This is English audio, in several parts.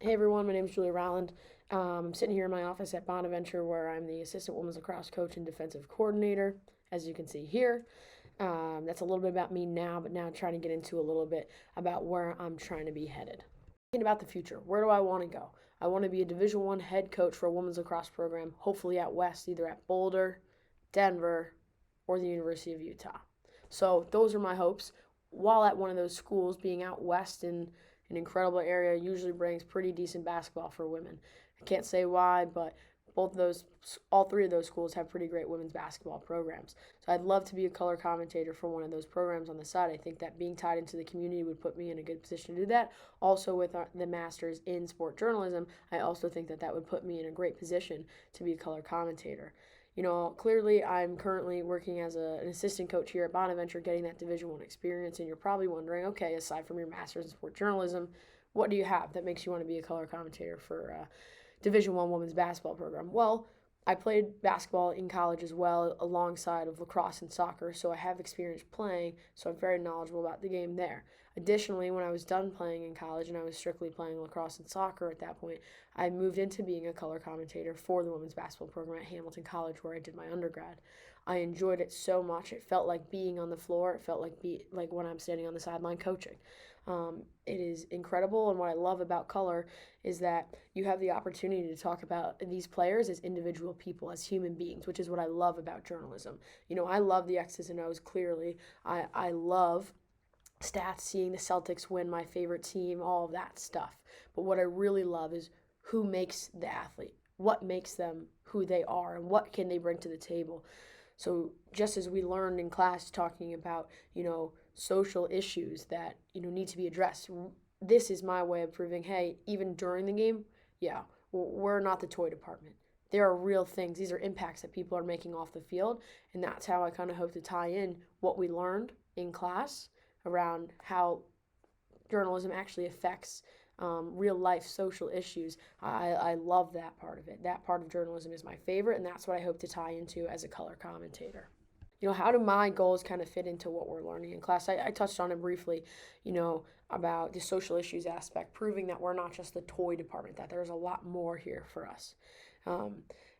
Hey everyone, my name is Julia Rowland. I'm sitting here in my office at Bonaventure where I'm the assistant women's lacrosse coach and defensive coordinator, as you can see here. That's a little bit about me now, but now I'm trying to get into a little bit about where I'm trying to be headed. Thinking about the future, where do I want to go? I want to be a Division I head coach for a women's lacrosse program, hopefully out west, either at Boulder, Denver, or the University of Utah. So those are my hopes. While at one of those schools, being out west in an incredible area usually brings pretty decent basketball for women. I can't say why, but all three of those schools have pretty great women's basketball programs. So I'd love to be a color commentator for one of those programs on the side. I think that being tied into the community would put me in a good position to do that. Also, with the master's in sport journalism, I also think that that would put me in a great position to be a color commentator. Clearly I'm currently working as an assistant coach here at Bonaventure, getting that Division I experience, and you're probably wondering, okay, aside from your master's in sport journalism, what do you have that makes you want to be a color commentator for a Division I women's basketball program? Well, I played basketball in college as well, alongside of lacrosse and soccer, so I have experience playing, so I'm very knowledgeable about the game there. Additionally, when I was done playing in college and I was strictly playing lacrosse and soccer at that point, I moved into being a color commentator for the women's basketball program at Hamilton College, where I did my undergrad. I enjoyed it so much. It felt like being on the floor. It felt like when I'm standing on the sideline coaching. It is incredible, and what I love about color is that you have the opportunity to talk about these players as individual people, as human beings, which is what I love about journalism. I love the X's and O's, clearly. I love stats, seeing the Celtics win, my favorite team, all of that stuff. But what I really love is who makes the athlete, what makes them who they are, and what can they bring to the table. So just as we learned in class talking about, social issues that, need to be addressed, this is my way of proving, hey, even during the game, yeah, we're not the toy department. There are real things. These are impacts that people are making off the field, and that's how I kind of hope to tie in what we learned in class around how journalism actually affects real life social issues. I love that part of it. That part of journalism is my favorite, and that's what I hope to tie into as a color commentator. How do my goals kind of fit into what we're learning in class? I touched on it briefly, about the social issues aspect, proving that we're not just the toy department, that there's a lot more here for us.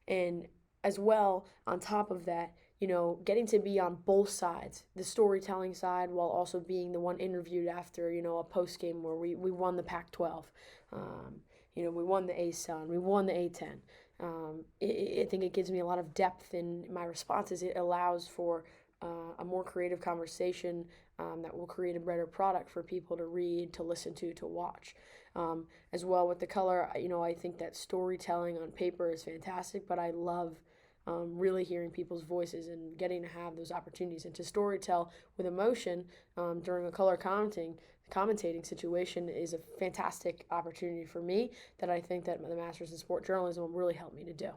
And as well, on top of that, getting to be on both sides, the storytelling side, while also being the one interviewed after, a post game where we won the Pac-12. We won the ASUN, we won the A10. I think it gives me a lot of depth in my responses. It allows for a more creative conversation that will create a better product for people to read, to listen to watch. As well with the color, I think that storytelling on paper is fantastic, but I love really hearing people's voices and getting to have those opportunities and to storytell with emotion during a color commentating situation is a fantastic opportunity for me that I think that the Masters in Sport Journalism will really help me to do.